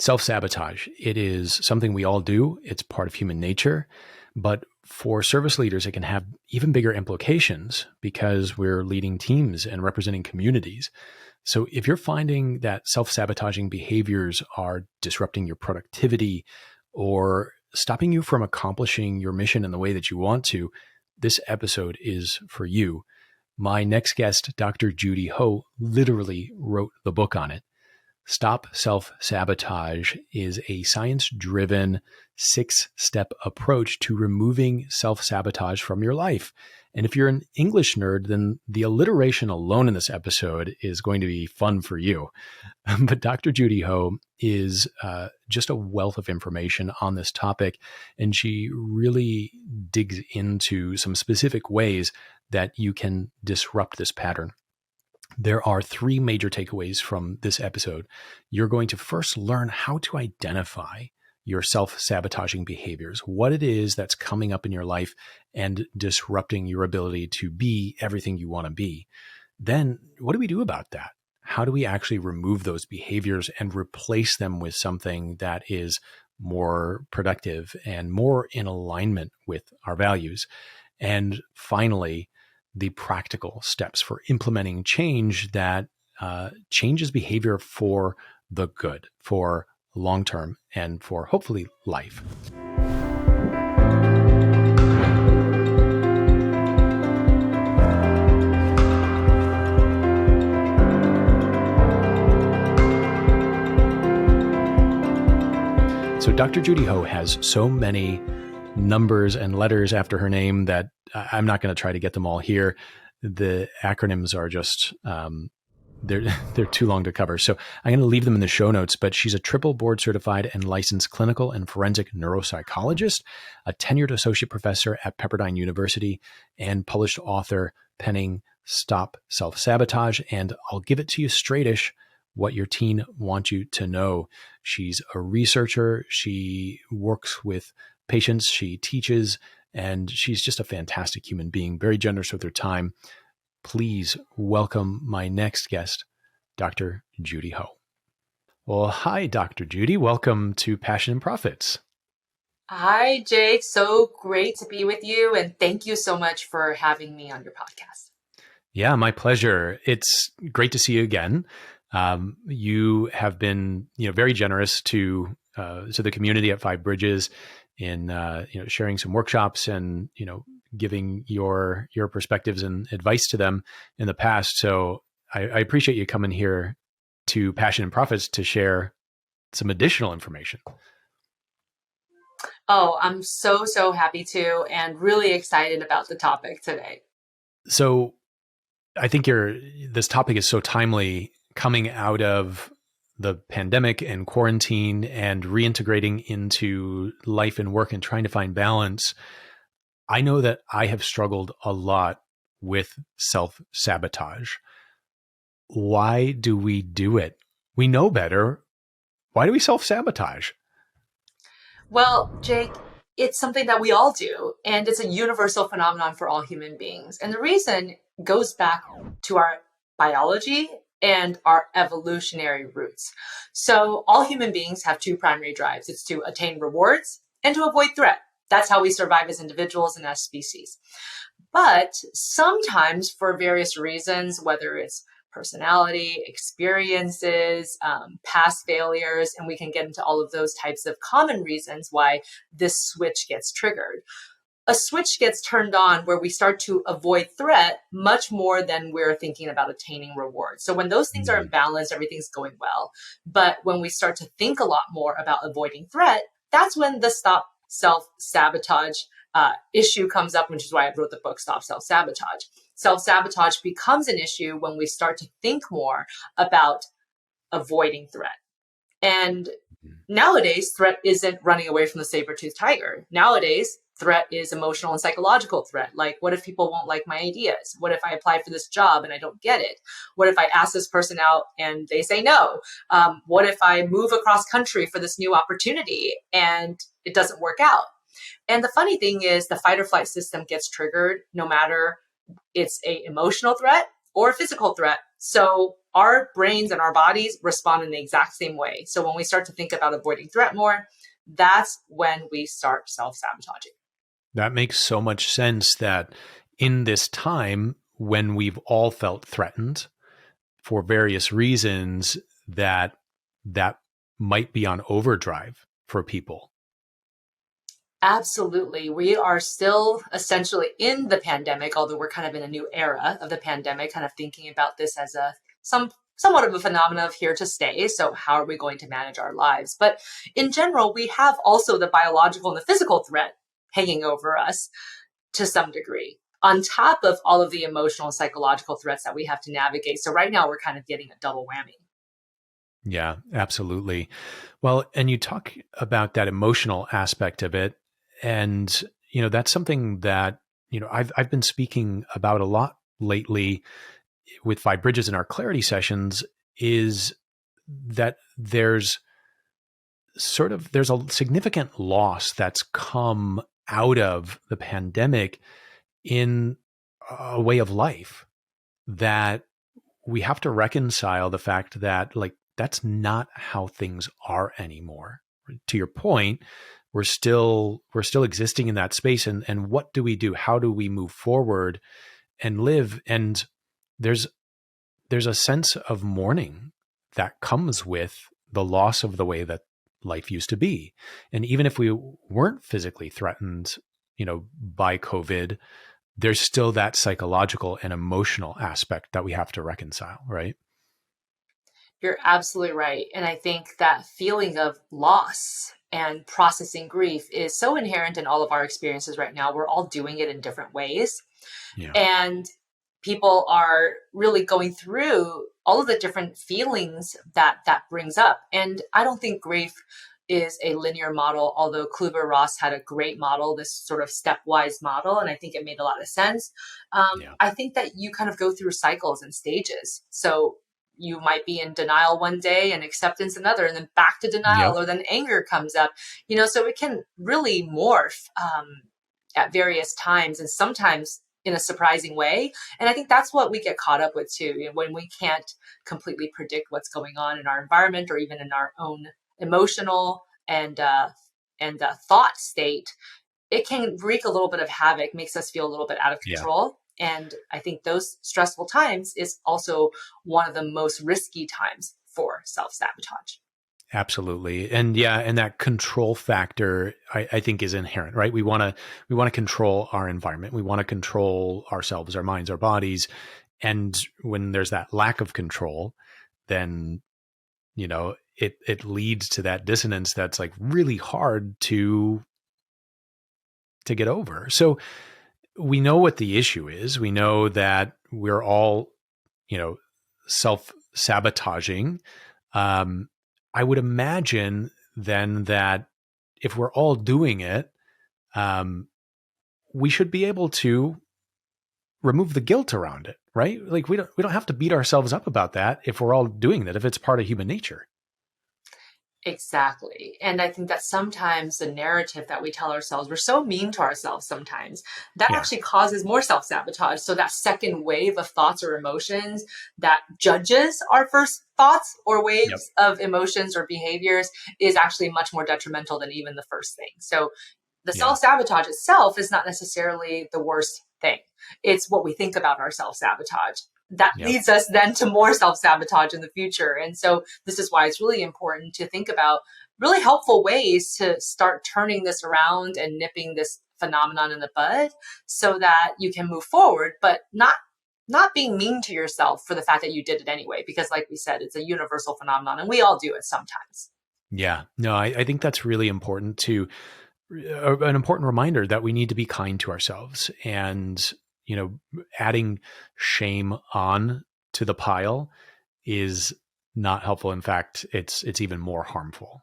Self-sabotage. It is something we all do. It's part of human nature. But for service leaders, it can have even bigger implications because we're leading teams and representing communities. So if you're finding that self-sabotaging behaviors are disrupting your productivity or stopping you from accomplishing your mission in the way that you want to, this episode is for you. My next guest, Dr. Judy Ho, literally wrote the book on it. Stop Self-Sabotage is a science-driven 6-step approach to removing self-sabotage from your life. And if you're an English nerd, then the alliteration alone in this episode is going to be fun for you. But Dr. Judy Ho is just a wealth of information on this topic, and she really digs into some specific ways that you can disrupt this pattern. There are 3 major takeaways from this episode. You're going to first learn how to identify your self-sabotaging behaviors, what it is that's coming up in your life and disrupting your ability to be everything you want to be. Then what do we do about that? How do we actually remove those behaviors and replace them with something that is more productive and more in alignment with our values? And finally, the practical steps for implementing change that changes behavior for the good, for long-term, and for hopefully life. So Dr. Judy Ho has so many numbers and letters after her name that I'm not going to try to get them all here. The acronyms are just, they're too long to cover. So I'm going to leave them in the show notes, but she's a triple board certified and licensed clinical and forensic neuropsychologist, a tenured associate professor at Pepperdine University, and published author penning Stop Self-Sabotage. And I'll give it to you straightish, what your teen wants you to know. She's a researcher. She works with patients, she teaches, and she's just a fantastic human being, very generous with her time. Please welcome my next guest, Dr. Judy Ho. Well, hi, Dr. Judy. Welcome to Passion and Profits. Hi, Jake. So great to be with you. And thank you so much for having me on your podcast. Yeah, my pleasure. It's great to see you again. You have been, very generous to the community at Five Bridges in sharing some workshops and giving your perspectives and advice to them in the past. So I appreciate you coming here to Passion and Profits to share some additional information. Oh, I'm so happy to, and really excited about the topic today. So I think this topic is so timely, coming out of the pandemic and quarantine and reintegrating into life and work and trying to find balance. I know that I have struggled a lot with self-sabotage. Why do we do it? We know better. Why do we self-sabotage? Well, Jake, it's something that we all do, and it's a universal phenomenon for all human beings. And the reason goes back to our biology and our evolutionary roots. So all human beings have 2 primary drives. It's to attain rewards and to avoid threat. That's how we survive as individuals and as species. But sometimes for various reasons, whether it's personality, experiences, past failures, and we can get into all of those types of common reasons why this switch gets triggered. A switch gets turned on where we start to avoid threat much more than we're thinking about attaining rewards. So when those things are in balance, everything's going well. But when we start to think a lot more about avoiding threat, that's when the Stop Self-Sabotage issue comes up, which is why I wrote the book, Stop Self-Sabotage. Self-sabotage becomes an issue when we start to think more about avoiding threat. And nowadays, threat isn't running away from the saber-toothed tiger. Nowadays, threat is emotional and psychological threat. Like, what if people won't like my ideas? What if I apply for this job and I don't get it? What if I ask this person out and they say no? What if I move across country for this new opportunity and it doesn't work out? And the funny thing is the fight or flight system gets triggered no matter it's a emotional threat or a physical threat. So our brains and our bodies respond in the exact same way. So when we start to think about avoiding threat more, that's when we start self-sabotaging. That makes so much sense that in this time when we've all felt threatened for various reasons, that might be on overdrive for people. Absolutely. We are still essentially in the pandemic, although we're kind of in a new era of the pandemic, kind of thinking about this as somewhat of a phenomenon of here to stay. So how are we going to manage our lives? But in general, we have also the biological and the physical threat hanging over us to some degree, on top of all of the emotional and psychological threats that we have to navigate. So right now we're kind of getting a double whammy. Yeah, absolutely. Well, and you talk about that emotional aspect of it. And, that's something that, I've been speaking about a lot lately with Five Bridges in our clarity sessions, is that there's a significant loss that's come out of the pandemic in a way of life, that we have to reconcile the fact that, like, that's not how things are anymore. To your point, we're still existing in that space, and what do we do? How do we move forward and live? And there's a sense of mourning that comes with the loss of the way that life used to be. And even if we weren't physically threatened, by COVID, there's still that psychological and emotional aspect that we have to reconcile, right? You're absolutely right. And I think that feeling of loss and processing grief is so inherent in all of our experiences right now. We're all doing it in different ways. Yeah. And people are really going through all of the different feelings that brings up. And I don't think grief is a linear model, although Kluber-Ross had a great model, this sort of stepwise model, and I think it made a lot of sense. Yeah. I think that you kind of go through cycles and stages. So you might be in denial one day and acceptance another, and then back to denial, Yep. or then anger comes up, so it can really morph at various times, and sometimes in a surprising way. And I think that's what we get caught up with too, when we can't completely predict what's going on in our environment or even in our own emotional and thought state. It can wreak a little bit of havoc, makes us feel a little bit out of Yeah. control. And I think those stressful times is also one of the most risky times for self-sabotage. Absolutely. And yeah, and that control factor, I think, is inherent, right? We want to control our environment. We want to control ourselves, our minds, our bodies. And when there's that lack of control, then, it leads to that dissonance that's like really hard to get over. So we know what the issue is. We know that we're all, self-sabotaging. I would imagine then that if we're all doing it, we should be able to remove the guilt around it, right? Like we don't have to beat ourselves up about that if we're all doing that, if it's part of human nature. Exactly. And I think that sometimes the narrative that we tell ourselves, we're so mean to ourselves sometimes, that Yeah. actually causes more self sabotage. So that second wave of thoughts or emotions that judges our first thoughts or Yep. waves of emotions or behaviors is actually much more detrimental than even the first thing. So the Yeah. self sabotage itself is not necessarily the worst thing. It's what we think about our self sabotage that Yep. leads us then to more self sabotage in the future. And so this is why it's really important to think about really helpful ways to start turning this around and nipping this phenomenon in the bud so that you can move forward, but not being mean to yourself for the fact that you did it anyway, because like we said, it's a universal phenomenon and we all do it sometimes. Yeah. No, I think that's really important to an important reminder that we need to be kind to ourselves, and adding shame on to the pile is not helpful. In fact, it's even more harmful.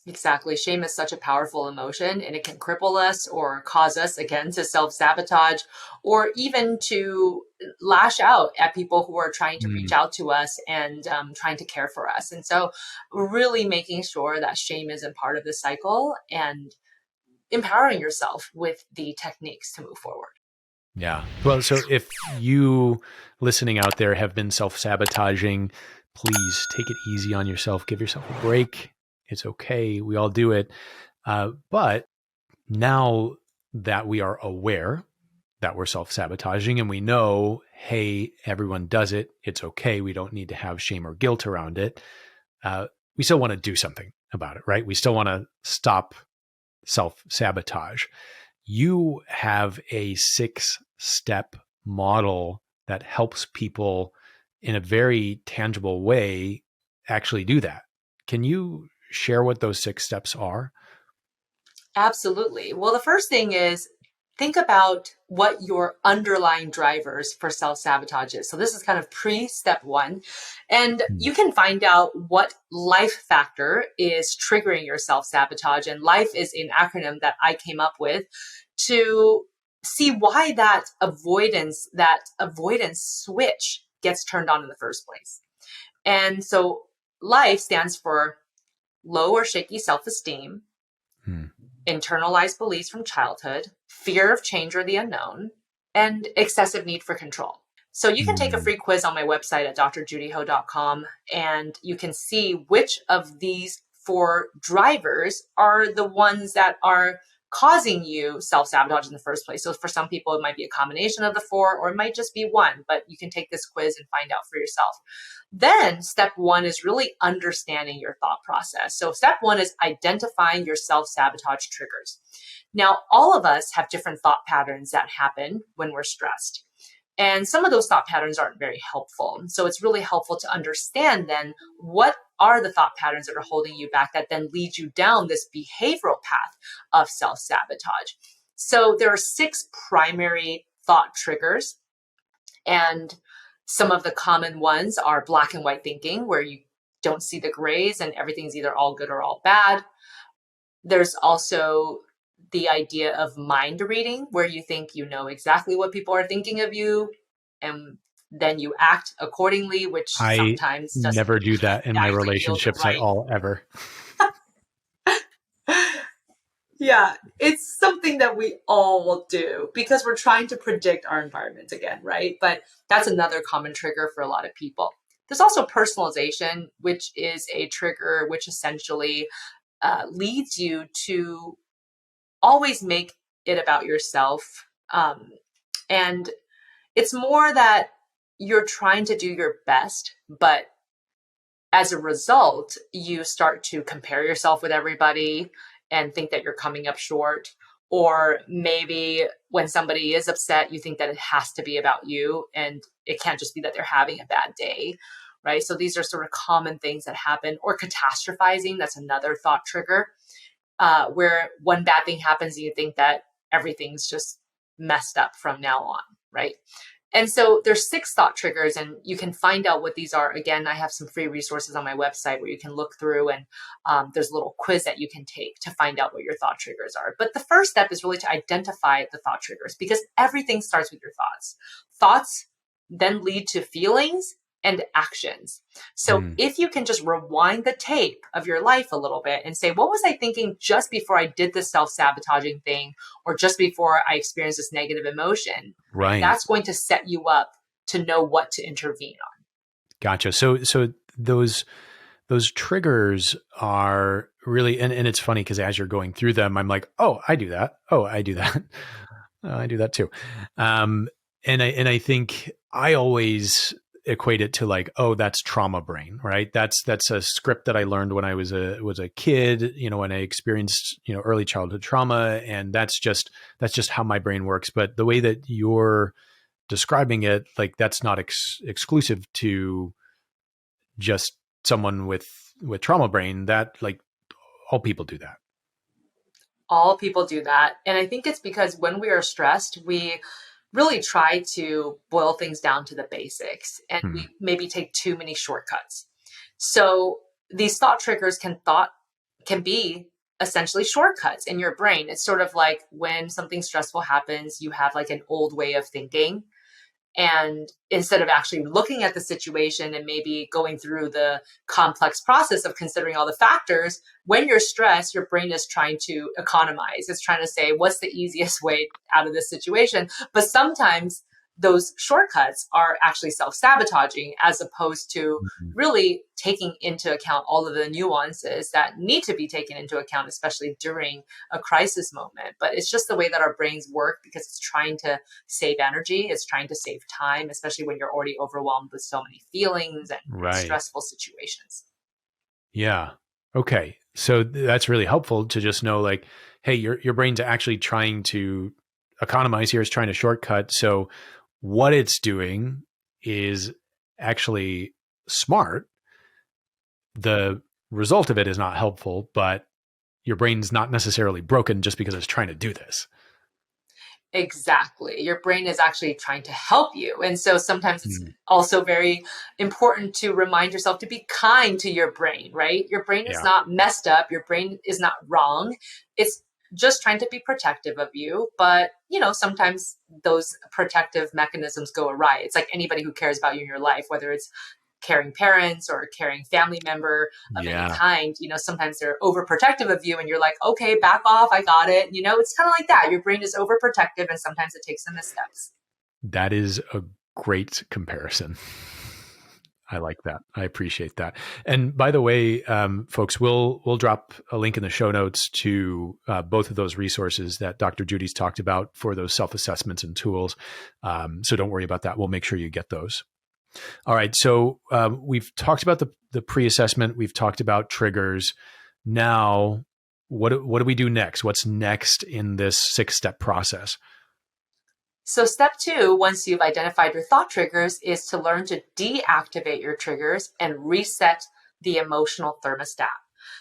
Exactly. Shame is such a powerful emotion and it can cripple us or cause us again to self sabotage or even to lash out at people who are trying to reach Mm, out to us and trying to care for us. And so, really making sure that shame isn't part of the cycle and empowering yourself with the techniques to move forward. Yeah. Well, so if you listening out there have been self-sabotaging, please take it easy on yourself. Give yourself a break. It's okay. We all do it. But now that we are aware that we're self-sabotaging and we know, hey, everyone does it. It's okay. We don't need to have shame or guilt around it. We still want to do something about it, right? We still want to stop self-sabotage. You have a 6-step model that helps people in a very tangible way actually do that. Can you share what those 6 steps are? Absolutely. Well, the first thing is think about what your underlying drivers for self-sabotage is. So this is kind of pre-step 1. And Hmm. you can find out what life factor is triggering your self-sabotage. And life is an acronym that I came up with to see why that avoidance switch gets turned on in the first place. And so life stands for low or shaky self-esteem, Hmm. internalized beliefs from childhood, fear of change or the unknown, and excessive need for control. So you can take a Hmm. free quiz on my website at drjudyho.com, and you can see which of these 4 drivers are the ones that are causing you self-sabotage in the first place. So for some people, it might be a combination of the 4, or it might just be one, but you can take this quiz and find out for yourself. Then step 1 is really understanding your thought process. So step 1 is identifying your self-sabotage triggers. Now, all of us have different thought patterns that happen when we're stressed. And some of those thought patterns aren't very helpful. So it's really helpful to understand then what are the thought patterns that are holding you back that then lead you down this behavioral path of self-sabotage. So there are 6 primary thought triggers, and some of the common ones are black and white thinking, where you don't see the grays and everything's either all good or all bad. There's also the idea of mind reading, where you think you know exactly what people are thinking of you, and then you act accordingly, which I sometimes doesn't never do that in my actually feel relationships at right. all, ever. Yeah, it's something that we all do because we're trying to predict our environment again, right? But that's another common trigger for a lot of people. There's also personalization, which is a trigger which essentially leads you to always make it about yourself. And it's more that you're trying to do your best, but as a result, you start to compare yourself with everybody and think that you're coming up short. Or maybe when somebody is upset, you think that it has to be about you and it can't just be that they're having a bad day, right? So these are sort of common things that happen. Or catastrophizing, that's another thought trigger, where one bad thing happens and you think that everything's just messed up from now on, right? And so there's 6 thought triggers, and you can find out what these are. Again, I have some free resources on my website where you can look through, and there's a little quiz that you can take to find out what your thought triggers are. But the first step is really to identify the thought triggers, because everything starts with your thoughts. Thoughts then lead to feelings and actions. So Hmm. if you can just rewind the tape of your life a little bit and say, what was I thinking just before I did this self-sabotaging thing, or just before I experienced this negative emotion, right? Right. That's going to set you up to know what to intervene on. Gotcha. So those triggers are really, and it's funny because as you're going through them, I'm like, oh, I do that. Oh, I do that. I do that too. Um, and I think I always equate it to like, oh, that's trauma brain, right? That's a script that I learned when I was a kid, when I experienced, early childhood trauma. And that's just how my brain works. But the way that you're describing it, like that's not exclusive to just someone with trauma brain. That like all people do that. All people do that. And I think it's because when we are stressed, we really try to boil things down to the basics, and Hmm. we maybe take too many shortcuts. So these thought triggers can be essentially shortcuts in your brain. It's sort of like when something stressful happens, you have like an old way of thinking, And instead of actually looking at the situation and maybe going through the complex process of considering all the factors, when you're stressed, your brain is trying to economize. It's trying to say, what's the easiest way out of this situation? But sometimes those shortcuts are actually self-sabotaging, as opposed to Mhm. really taking into account all of the nuances that need to be taken into account, especially during a crisis moment. But it's just the way that our brains work, because it's trying to save energy, it's trying to save time, especially when you're already overwhelmed with so many feelings and Right. stressful situations. Yeah. Okay. So that's really helpful to just know, like, hey, your brain's actually trying to economize here, is trying to shortcut. So what it's doing is actually smart. The result of it is not helpful, but your brain's not necessarily broken just because it's trying to do this. Exactly. Your brain is actually trying to help you. And so sometimes it's Mm. also very important to remind yourself to be kind to your brain, right? Your brain is Yeah. not messed up. Your brain is not wrong. It's just trying to be protective of you. But, sometimes those protective mechanisms go awry. It's like anybody who cares about you in your life, whether it's caring parents or a caring family member of any Yeah. kind, sometimes they're overprotective of you and you're like, okay, back off, I got it. It's kind of like that. Your brain is overprotective and sometimes it takes some missteps. That is a great comparison. I like that. I appreciate that. And by the way, folks, we'll drop a link in the show notes to both of those resources that Dr. Judy's talked about for those self-assessments and tools. So don't worry about that. We'll make sure you get those. All right. So we've talked about the pre-assessment. We've talked about triggers. Now, what do we do next? What's next in this 6-step process? So, step 2, once you've identified your thought triggers, is to learn to deactivate your triggers and reset the emotional thermostat.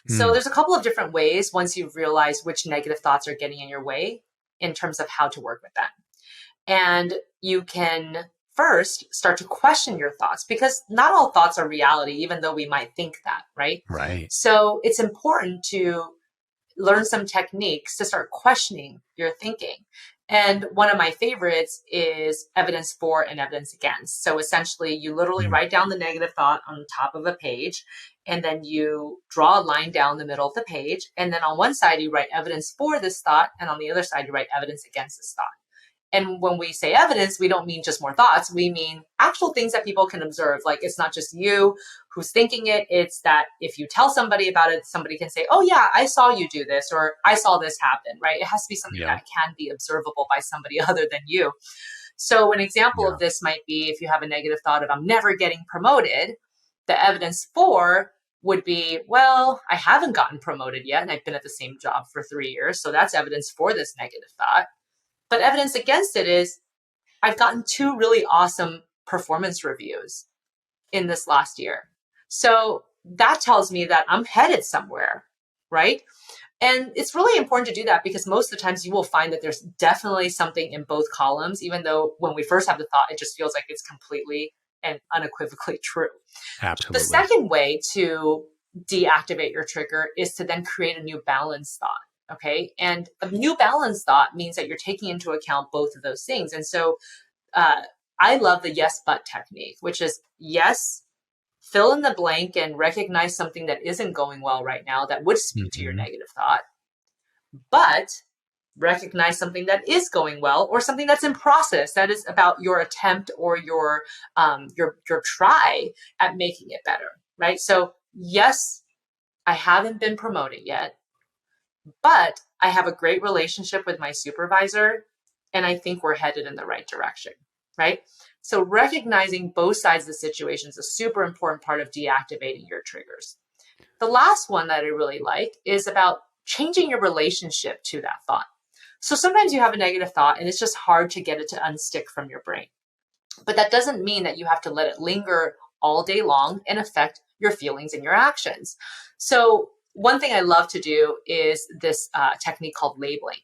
So, Hmm. there's a couple of different ways once you've realized which negative thoughts are getting in your way in terms of how to work with them. And you can first start to question your thoughts, because not all thoughts are reality, even though we might think that, right? Right. So, it's important to learn some techniques to start questioning your thinking. And one of my favorites is evidence for and evidence against. So essentially, you literally Hmm. write down the negative thought on top of a page, and then you draw a line down the middle of the page. And then on one side, you write evidence for this thought, and on the other side, you write evidence against this thought. And when we say evidence, we don't mean just more thoughts. We mean actual things that people can observe. Like, it's not just you who's thinking it. It's that if you tell somebody about it, somebody can say, oh yeah, I saw you do this, or I saw this happen, right? It has to be something Yeah. that can be observable by somebody other than you. So an example Yeah. of this might be if you have a negative thought of, I'm never getting promoted, the evidence for would be, well, I haven't gotten promoted yet, and I've been at the same job for 3 years. So that's evidence for this negative thought. But evidence against it is, I've gotten 2 really awesome performance reviews in this last year. So that tells me that I'm headed somewhere, right? And it's really important to do that, because most of the times you will find that there's definitely something in both columns, even though when we first have the thought, it just feels like it's completely and unequivocally true. The Absolutely. second way to deactivate your trigger is to then create a new balanced thought. Okay. And a new balanced thought means that you're taking into account both of those things. And so uh, I love the yes, but technique, which is yes, fill in the blank and recognize something that isn't going well right now that would speak to your Hmm. negative thought, but recognize something that is going well, or something that's in process, that is about your attempt or your try at making it better, right? So yes, I haven't been promoted yet, but I have a great relationship with my supervisor, and I think we're headed in the right direction, right? So recognizing both sides of the situation is a super important part of deactivating your triggers. The last one that I really like is about changing your relationship to that thought. So sometimes you have a negative thought and it's just hard to get it to unstick from your brain. But that doesn't mean that you have to let it linger all day long and affect your feelings and your actions. So one thing I love to do is this technique called labeling.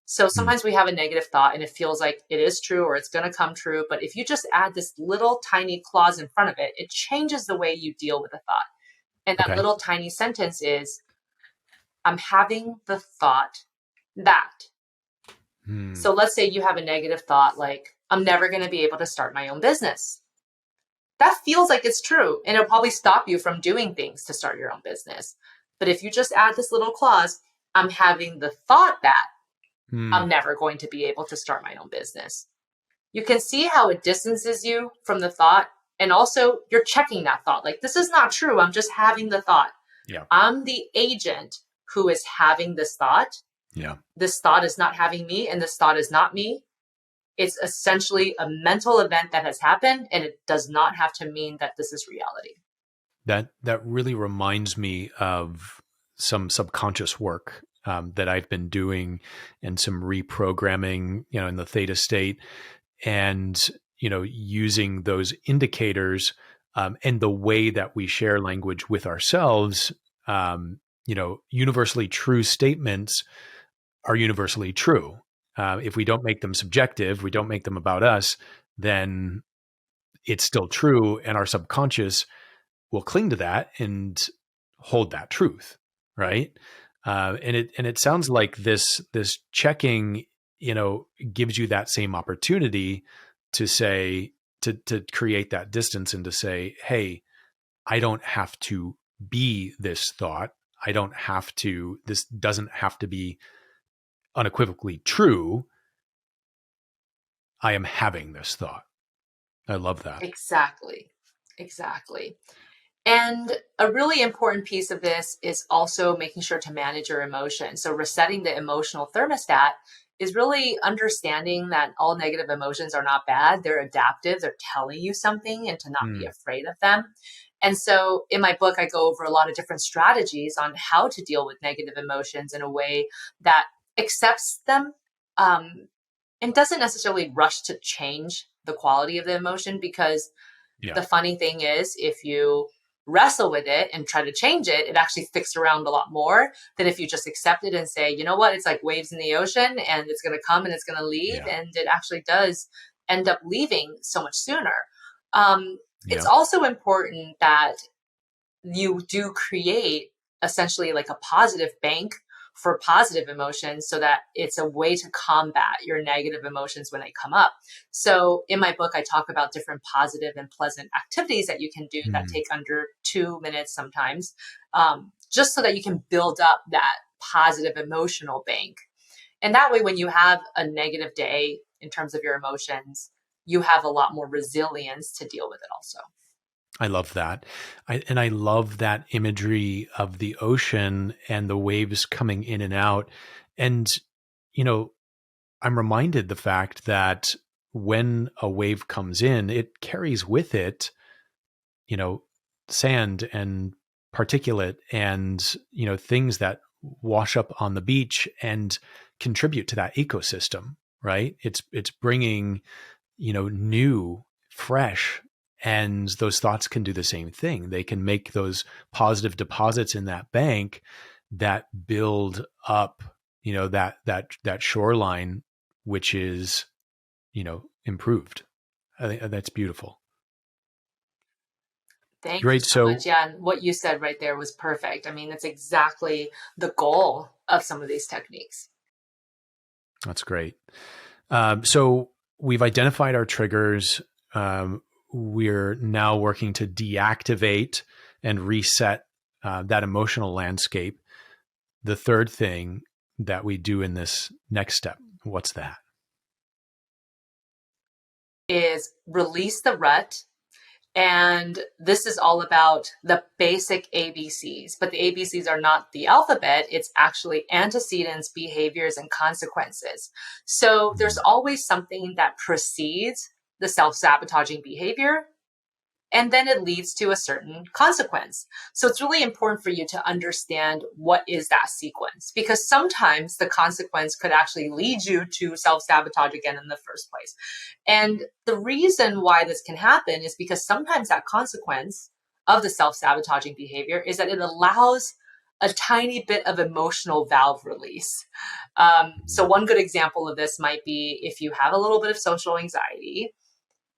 So Hmm. sometimes we have a negative thought and it feels like it is true or it's going to come true. But if you just add this little tiny clause in front of it, it changes the way you deal with the thought. And that Okay. little tiny sentence is, I'm having the thought that. Hmm. So let's say you have a negative thought like, I'm never going to be able to start my own business. That feels like it's true, and it'll probably stop you from doing things to start your own business. But if you just add this little clause, I'm having the thought that I'm never going to be able to start my own business. You can see how it distances you from the thought. And also you're checking that thought. Like, this is not true. I'm just having the thought. Yeah. I'm the agent who is having this thought. Yeah. This thought is not having me, and this thought is not me. It's essentially a mental event that has happened, and it does not have to mean that this is reality. That really reminds me of some subconscious work that I've been doing, and some reprogramming, in the theta state, and using those indicators, and the way that we share language with ourselves. Universally true statements are universally true. If we don't make them subjective, we don't make them about us, then it's still true, and our subconscious will cling to that and hold that truth, right? And it sounds like this checking, gives you that same opportunity to say, to create that distance, and to say, hey, I don't have to be this thought. This doesn't have to be unequivocally true. I am having this thought. I love that. Exactly. And a really important piece of this is also making sure to manage your emotions. So resetting the emotional thermostat is really understanding that all negative emotions are not bad. They're adaptive. They're telling you something, and to not be afraid of them. And so in my book, I go over a lot of different strategies on how to deal with negative emotions in a way that accepts them, and doesn't necessarily rush to change the quality of the emotion. Because the funny thing is, if you wrestle with it and try to change it, it actually sticks around a lot more than if you just accept it and say, you know what, it's like waves in the ocean, and it's going to come and it's going to leave. And it actually does end up leaving so much sooner. It's also important that you do create essentially like a positive bank for positive emotions, so that it's a way to combat your negative emotions when they come up. So in my book, I talk about different positive and pleasant activities that you can do that take under 2 minutes sometimes, just so that you can build up that positive emotional bank. And that way, when you have a negative day in terms of your emotions, you have a lot more resilience to deal with it also. I love that. I love that imagery of the ocean and the waves coming in and out. And, I'm reminded the fact that when a wave comes in, it carries with it, sand and particulate and, things that wash up on the beach and contribute to that ecosystem, right? It's bringing, new, fresh. And those thoughts can do the same thing. They can make those positive deposits in that bank that build up, that shoreline, which is, improved. I think that's beautiful. Thank you so much. Yeah, and what you said right there was perfect. I mean, that's exactly the goal of some of these techniques. That's great. So we've identified our triggers. We're now working to deactivate and reset that emotional landscape. The third thing that we do in this next step, what's that? Is release the rut. And this is all about the basic ABCs, but the ABCs are not the alphabet. It's actually antecedents, behaviors, and consequences. So there's always something that precedes the self-sabotaging behavior, and then it leads to a certain consequence. So it's really important for you to understand what is that sequence, because sometimes the consequence could actually lead you to self-sabotage again in the first place. And the reason why this can happen is because sometimes that consequence of the self-sabotaging behavior is that it allows a tiny bit of emotional valve release. So one good example of this might be if you have a little bit of social anxiety,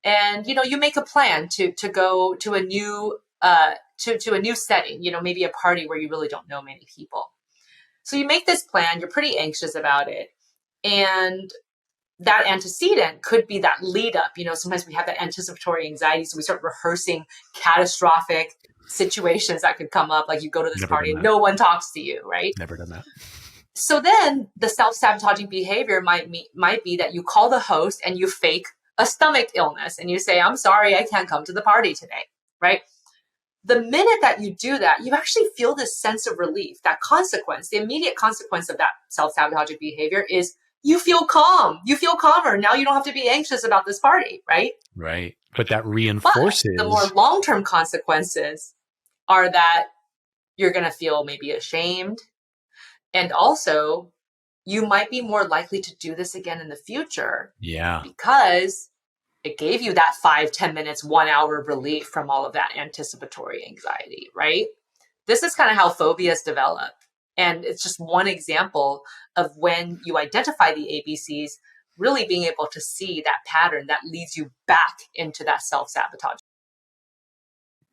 and you make a plan to go to a new to a new setting, maybe a party where you really don't know many people. So you make this plan, you're pretty anxious about it, and that antecedent could be that lead up. Sometimes we have that anticipatory anxiety. So we start rehearsing catastrophic situations that could come up. Like you go to this Never party done and that. no one talks to you, right? Never done that. So then the self-sabotaging behavior might be that you call the host and you fake a stomach illness and you say, I'm sorry, I can't come to the party today, right? The minute that you do that, you actually feel this sense of relief. That consequence, the immediate consequence of that self-sabotaging behavior is you feel calm. You feel calmer. Now you don't have to be anxious about this party, right? Right. But that But reinforces. the more long-term consequences are that you're going to feel maybe ashamed. And also, you might be more likely to do this again in the future. Yeah. Because it gave you that 5-10 minutes, 1 hour relief from all of that anticipatory anxiety, right? This is kind of how phobias develop. And it's just one example of when you identify the ABCs, really being able to see that pattern that leads you back into that self-sabotage.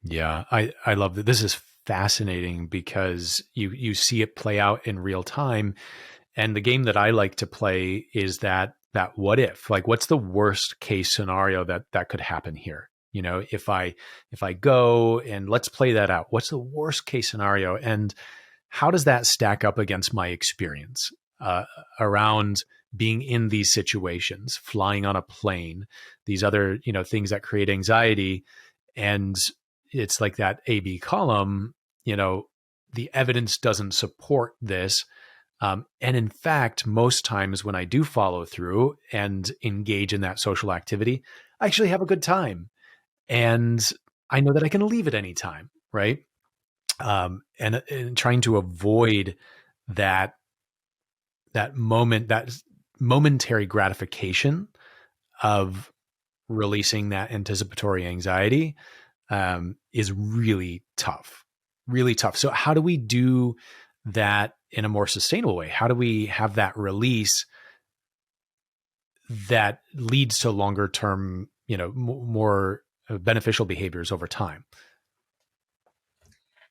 Yeah. I love that. This is fascinating because you see it play out in real time. And the game that I like to play is that what if, like, what's the worst case scenario that could happen here? If I go and let's play that out, what's the worst case scenario? And how does that stack up against my experience around being in these situations, flying on a plane, these other, things that create anxiety? And it's like that AB column, the evidence doesn't support this. And in fact, most times when I do follow through and engage in that social activity, I actually have a good time. And I know that I can leave at any time, right? And trying to avoid that moment, that momentary gratification of releasing that anticipatory anxiety is really tough, really tough. So how do we do that in a more sustainable way? How do we have that release that leads to longer term, more beneficial behaviors over time?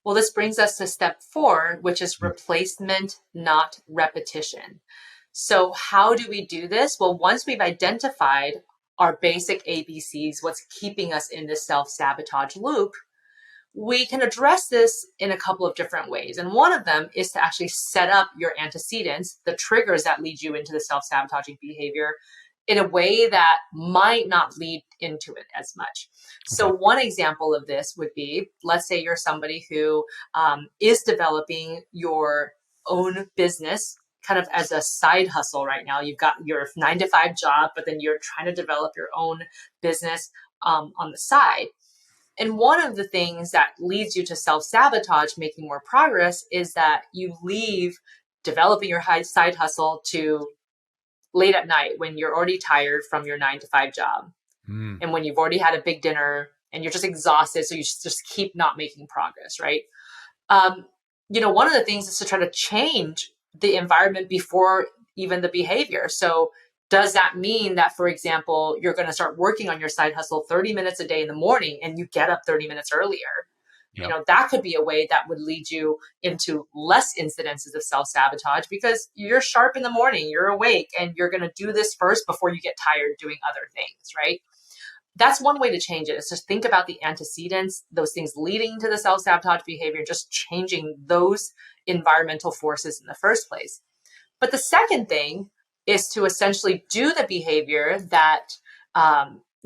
Well, this brings us to step 4, which is replacement, not repetition. So how do we do this? Well, once we've identified our basic ABCs, what's keeping us in this self-sabotage loop, we can address this in a couple of different ways. And one of them is to actually set up your antecedents, the triggers that lead you into the self-sabotaging behavior, in a way that might not lead into it as much. So one example of this would be, let's say you're somebody who is developing your own business kind of as a side hustle right now. You've got your 9-to-5 job, but then you're trying to develop your own business on the side. And one of the things that leads you to self-sabotage making more progress is that you leave developing your side hustle to late at night when you're already tired from your 9-to-5 job. And when you've already had a big dinner and you're just exhausted, so you just keep not making progress, right? One of the things is to try to change the environment before even the behavior. So does that mean that, for example, you're going to start working on your side hustle 30 minutes a day in the morning and you get up 30 minutes earlier? Yep. That could be a way that would lead you into less incidences of self-sabotage because you're sharp in the morning, you're awake, and you're going to do this first before you get tired doing other things, right? That's one way to change it, is just think about the antecedents, those things leading to the self-sabotage behavior, just changing those environmental forces in the first place. But the second thing is to essentially do the behavior that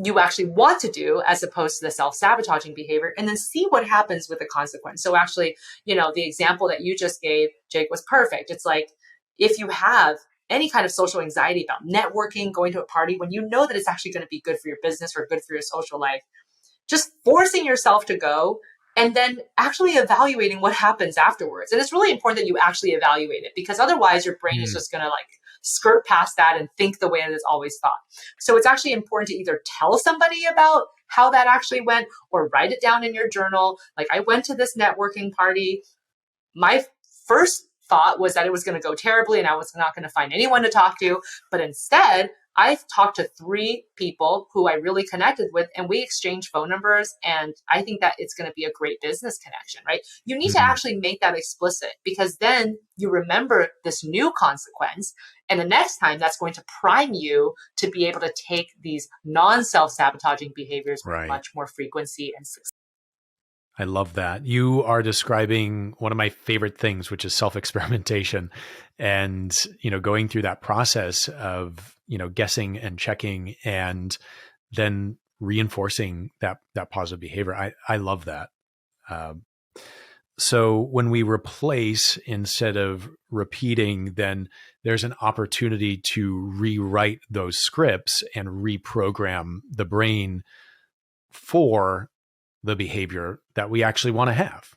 you actually want to do as opposed to the self-sabotaging behavior, and then see what happens with the consequence. So actually, the example that you just gave, Jake, was perfect. It's like, if you have any kind of social anxiety about networking, going to a party, when you know that it's actually going to be good for your business or good for your social life, just forcing yourself to go and then actually evaluating what happens afterwards. And it's really important that you actually evaluate it, because otherwise your brain is just going to skirt past that and think the way it has always thought. So it's actually important to either tell somebody about how that actually went or write it down in your journal. Like, I went to this networking party. My first thought was that it was going to go terribly and I was not going to find anyone to talk to. But instead, I've talked to 3 people who I really connected with, and we exchanged phone numbers. And I think that it's going to be a great business connection, right? You need to Hmm. actually make that explicit, because then you remember this new consequence. And the next time, that's going to prime you to be able to take these non-self-sabotaging behaviors with Right. much more frequency and success. I love that. You are describing one of my favorite things, which is self-experimentation, and, going through that process of, guessing and checking and then reinforcing that positive behavior. I love that. Um, so when we replace instead of repeating, then there's an opportunity to rewrite those scripts and reprogram the brain for the behavior that we actually want to have.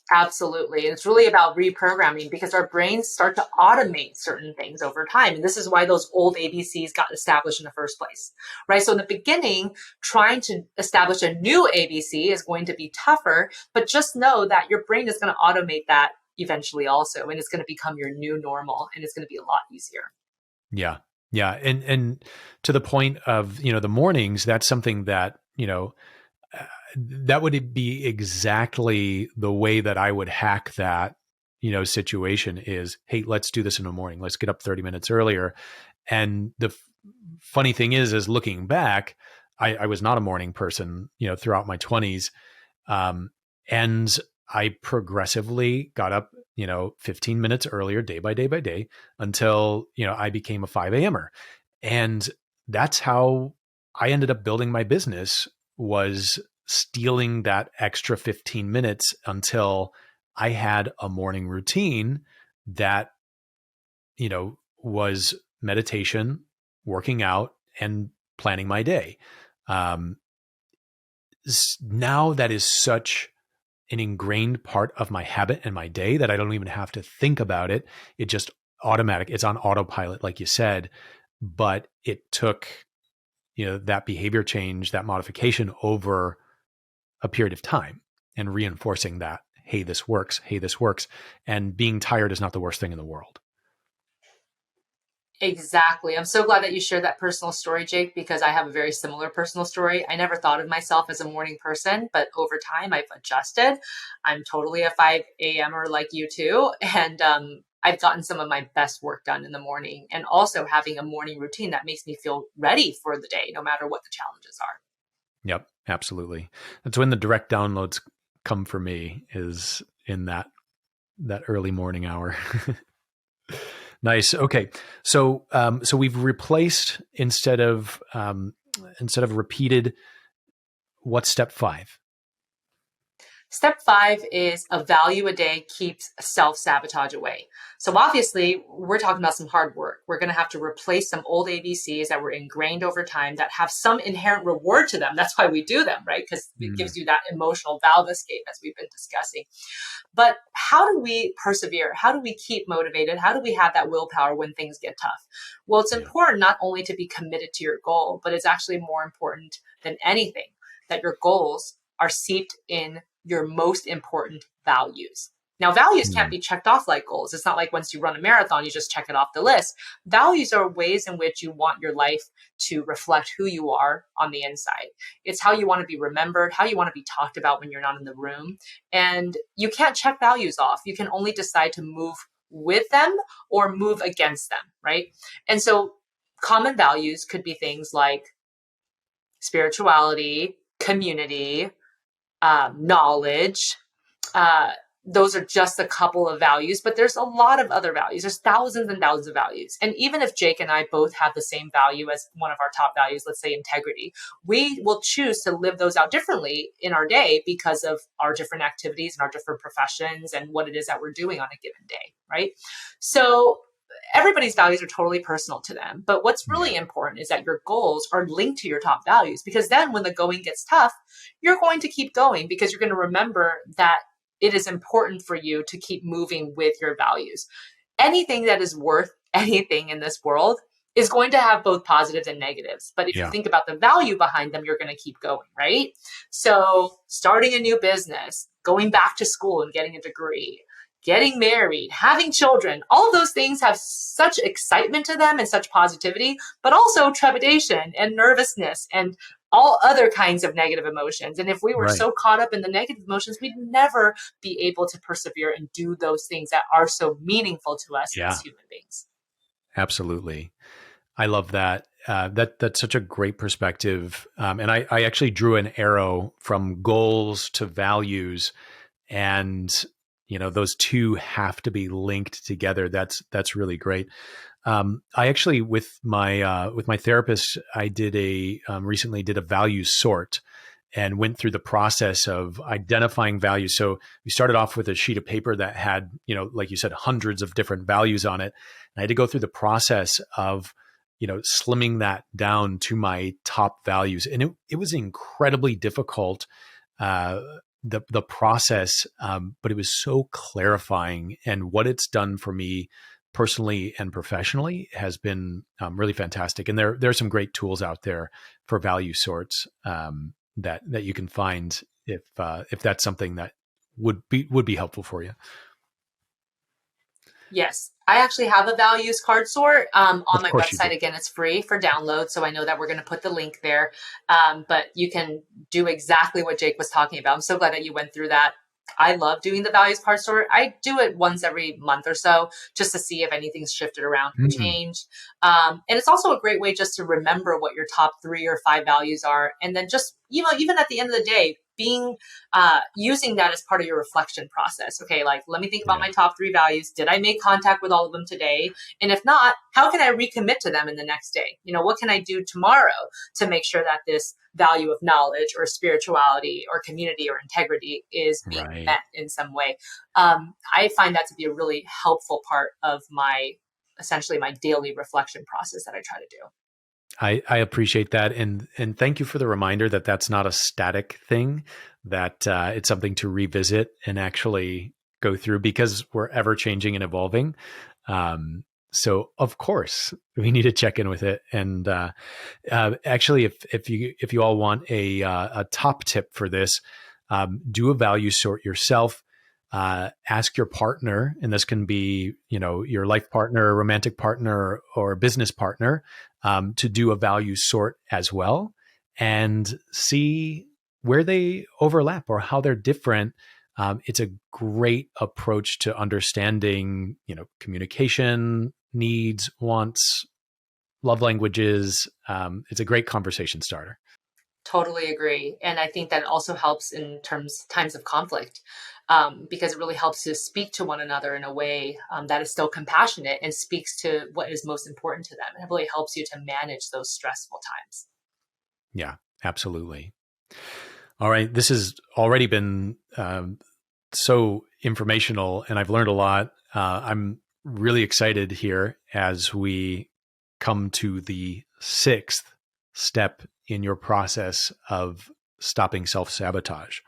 Absolutely. And it's really about reprogramming, because our brains start to automate certain things over time. And this is why those old ABCs got established in the first place, right? So in the beginning, trying to establish a new ABC is going to be tougher, but just know that your brain is going to automate that eventually also. And it's going to become your new normal, and it's going to be a lot easier. Yeah. Yeah. And to the point of, the mornings, that's something that, uh, that would be exactly the way that I would hack that, situation is, hey, let's do this in the morning. Let's get up 30 minutes earlier. And the funny thing is looking back, I was not a morning person, throughout my 20s. And I progressively got up, 15 minutes earlier, day by day by day, until, I became a 5 a.m.er. And that's how I ended up building my business, was stealing that extra 15 minutes until I had a morning routine that, was meditation, working out, and planning my day. Um, Now that is such an ingrained part of my habit and my day that I don't even have to think about it. It just automatic. It's on autopilot, like you said, but it took, that behavior change, that modification over a period of time and reinforcing that, hey, this works. Hey, this works. And being tired is not the worst thing in the world. Exactly. I'm so glad that you shared that personal story, Jake, because I have a very similar personal story. I never thought of myself as a morning person, but over time I've adjusted. I'm totally a 5 a.m.er like you too. And I've gotten some of my best work done in the morning, and also having a morning routine that makes me feel ready for the day, no matter what the challenges are. Yep, absolutely. That's when the direct downloads come for me, is in that early morning hour. Nice. Okay. So we've replaced instead of repeated. What's step 5? Step 5 is a value a day keeps self-sabotage away. So obviously, we're talking about some hard work. We're going to have to replace some old ABCs that were ingrained over time that have some inherent reward to them. That's why we do them, right? Because it gives you that emotional valve escape, as we've been discussing. But how do we persevere? How do we keep motivated? How do we have that willpower when things get tough? Well, it's Yeah. important not only to be committed to your goal, but it's actually more important than anything that your goals are seeped in your most important values. Now, values can't Mm. be checked off like goals. It's not like once you run a marathon, you just check it off the list. Values are ways in which you want your life to reflect who you are on the inside. It's how you want to be remembered, how you want to be talked about when you're not in the room. And you can't check values off. You can only decide to move with them or move against them, right? And so common values could be things like spirituality, community, knowledge. Uh, those are just a couple of values, but there's a lot of other values. There's thousands and thousands of values. And even if Jake and I both have the same value as one of our top values, let's say integrity, we will choose to live those out differently in our day because of our different activities and our different professions and what it is that we're doing on a given day, right? So everybody's values are totally personal to them. But what's Yeah. really important is that your goals are linked to your top values, because then when the going gets tough, you're going to keep going, because you're going to remember that it is important for you to keep moving with your values. Anything that is worth anything in this world is going to have both positives and negatives. But if you Yeah. think about the value behind them, you're going to keep going, right? So starting a new business, going back to school and getting a degree, getting married, having children, all of those things have such excitement to them and such positivity, but also trepidation and nervousness and all other kinds of negative emotions. And if we were Right. so caught up in the negative emotions, we'd never be able to persevere and do those things that are so meaningful to us as Yeah, human beings. absolutely. I love that. That's such a great perspective. And I actually drew an arrow from goals to values, and those two have to be linked together. That's really great. I actually with my therapist, I did recently did a value sort and went through the process of identifying values. So we started off with a sheet of paper that had, like you said, hundreds of different values on it. And I had to go through the process of, slimming that down to my top values. And it was incredibly difficult, the process, but it was so clarifying. And what it's done for me personally and professionally has been really fantastic. And there are some great tools out there for value sorts. That you can find if that's something that would be helpful for you. Yes, I actually have a values card sort on Of my course you do. website. Again, it's free for download. So I know that we're going to put the link there. But you can do exactly what Jake was talking about. I'm so glad that you went through that. I love doing the values card sort. I do it once every month or so just to see if anything's shifted around or Mm, changed. And it's also a great way just to remember what your top 3 or 5 values are. And then just, even at the end of the day, being using that as part of your reflection process. Okay, like let me think about yeah, my top 3 values. Did I make contact with all of them today? And if not, how can I recommit to them in the next day? What can I do tomorrow to make sure that this value of knowledge or spirituality or community or integrity is being right. met in some way? I find that to be a really helpful part of essentially my daily reflection process that I try to do. I appreciate that, and thank you for the reminder that that's not a static thing, that it's something to revisit and actually go through, because we're ever changing and evolving. So of course we need to check in with it. And actually, if you all want a top tip for this, do a value sort yourself. Ask your partner, and this can be your life partner, romantic partner, or business partner, to do a value sort as well, and see where they overlap or how they're different. It's a great approach to understanding, communication needs, wants, love languages. It's a great conversation starter. Totally agree. And I think that also helps in times of conflict, because it really helps to speak to one another in a way that is still compassionate and speaks to what is most important to them. And it really helps you to manage those stressful times. Yeah, absolutely. All right. This has already been so informational, and I've learned a lot. I'm really excited here as we come to the sixth step in your process of stopping self sabotage.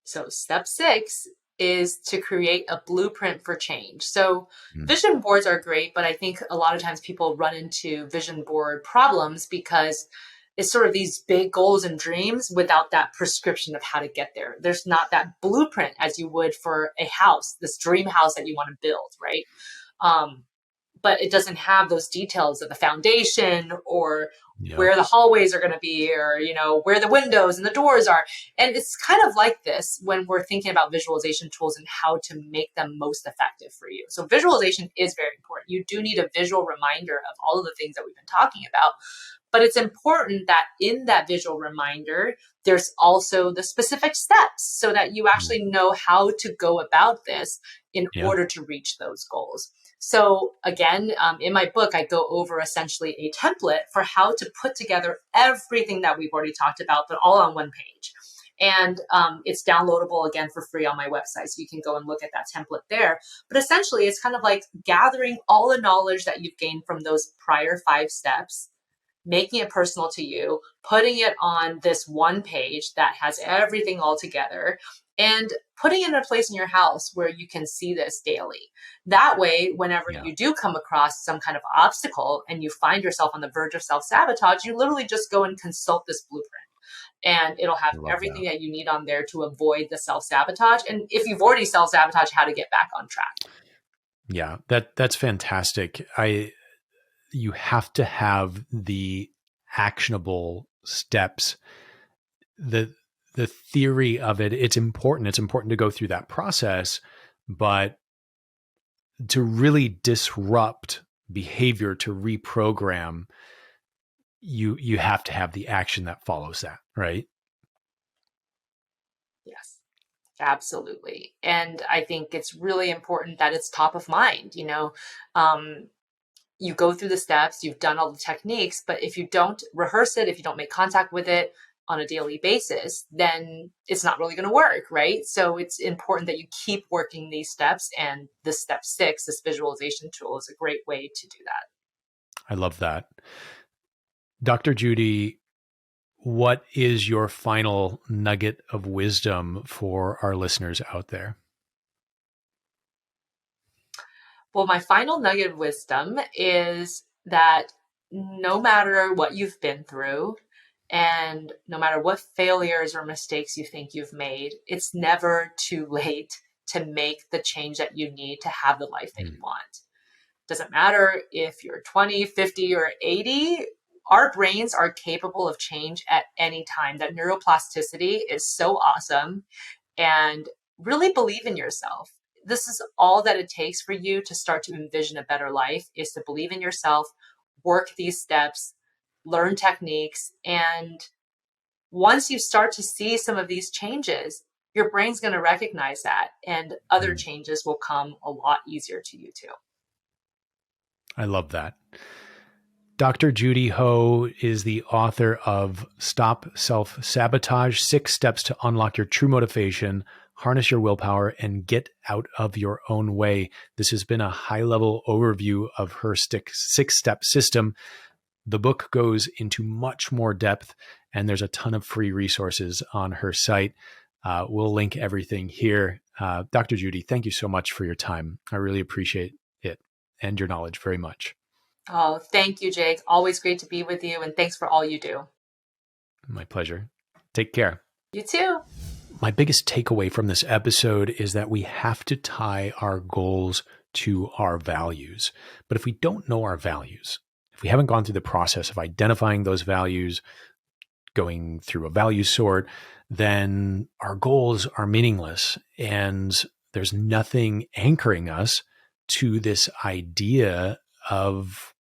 So, step 6 is to create a blueprint for change. So, Mm, vision boards are great, but I think a lot of times people run into vision board problems because it's sort of these big goals and dreams without that prescription of how to get there. There's not that blueprint as you would for a house, this dream house that you want to build, right? Um, but it doesn't have those details of the foundation or yeah. where the hallways are going to be, or where the windows and the doors are. And it's kind of like this when we're thinking about visualization tools and how to make them most effective for you. So visualization is very important. You do need a visual reminder of all of the things that we've been talking about, but it's important that in that visual reminder there's also the specific steps so that you Mm, actually know how to go about this in yeah. order to reach those goals. So again, in my book, I go over essentially a template for how to put together everything that we've already talked about, but all on one page. And it's downloadable again for free on my website. So you can go and look at that template there. But essentially, it's kind of like gathering all the knowledge that you've gained from those prior 5 steps, making it personal to you, putting it on this one page that has everything all together, and putting it in a place in your house where you can see this daily. That way, whenever Yeah. you do come across some kind of obstacle and you find yourself on the verge of self sabotage, you literally just go and consult this blueprint. and it'll have I love everything that. that you need on there to avoid the self-sabotage. And if you've already self-sabotage, how to get back on track. Yeah, that's fantastic. You have to have the actionable steps. The the theory of it, it's important. It's important to go through that process, but to really disrupt behavior, to reprogram, you have to have the action that follows that, right? Yes, absolutely. And I think it's really important that it's top of mind. Um, you go through the steps, you've done all the techniques, but if you don't rehearse it, if you don't make contact with it on a daily basis, then it's not really going to work, right? So it's important that you keep working these steps. And this step 6, this visualization tool, is a great way to do that. I love that. Dr. Judy, what is your final nugget of wisdom for our listeners out there? Well, my final nugget of wisdom is that no matter what you've been through, and no matter what failures or mistakes you think you've made, it's never too late to make the change that you need to have the life that you want. Doesn't matter if you're 20, 50, or 80, our brains are capable of change at any time. That neuroplasticity is so awesome. And really believe in yourself. This is all that it takes for you to start to envision a better life, is to believe in yourself, work these steps, learn techniques. And once you start to see some of these changes, your brain's going to recognize that, and other changes will come a lot easier to you too. I love that. Dr. Judy Ho is the author of Stop Self-Sabotage, 6 Steps to Unlock Your True Motivation, Harness Your Willpower, and Get Out of Your Own Way. This has been a high-level overview of her 6-step system. The book goes into much more depth, and there's a ton of free resources on her site. We'll link everything here. Dr. Judy, thank you so much for your time. I really appreciate it and your knowledge very much. Oh, thank you, Jake. Always great to be with you, and thanks for all you do. My pleasure. Take care. You too. My biggest takeaway from this episode is that we have to tie our goals to our values. But if we don't know our values, if we haven't gone through the process of identifying those values, going through a value sort, then our goals are meaningless. And there's nothing anchoring us to this idea of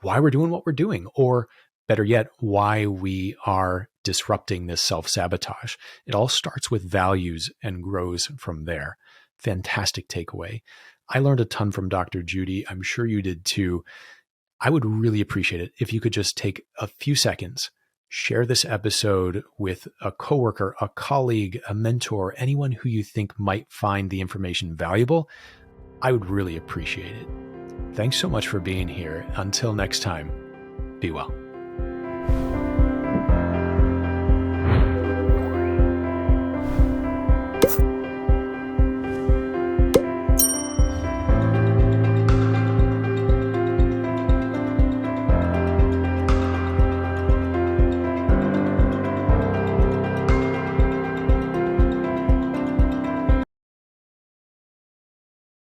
why we're doing what we're doing, or better yet, why we are disrupting this self-sabotage. It all starts with values and grows from there. Fantastic takeaway. I learned a ton from Dr. Judy. I'm sure you did too. I would really appreciate it if you could just take a few seconds, share this episode with a coworker, a colleague, a mentor, anyone who you think might find the information valuable. I would really appreciate it. Thanks so much for being here. Until next time, be well.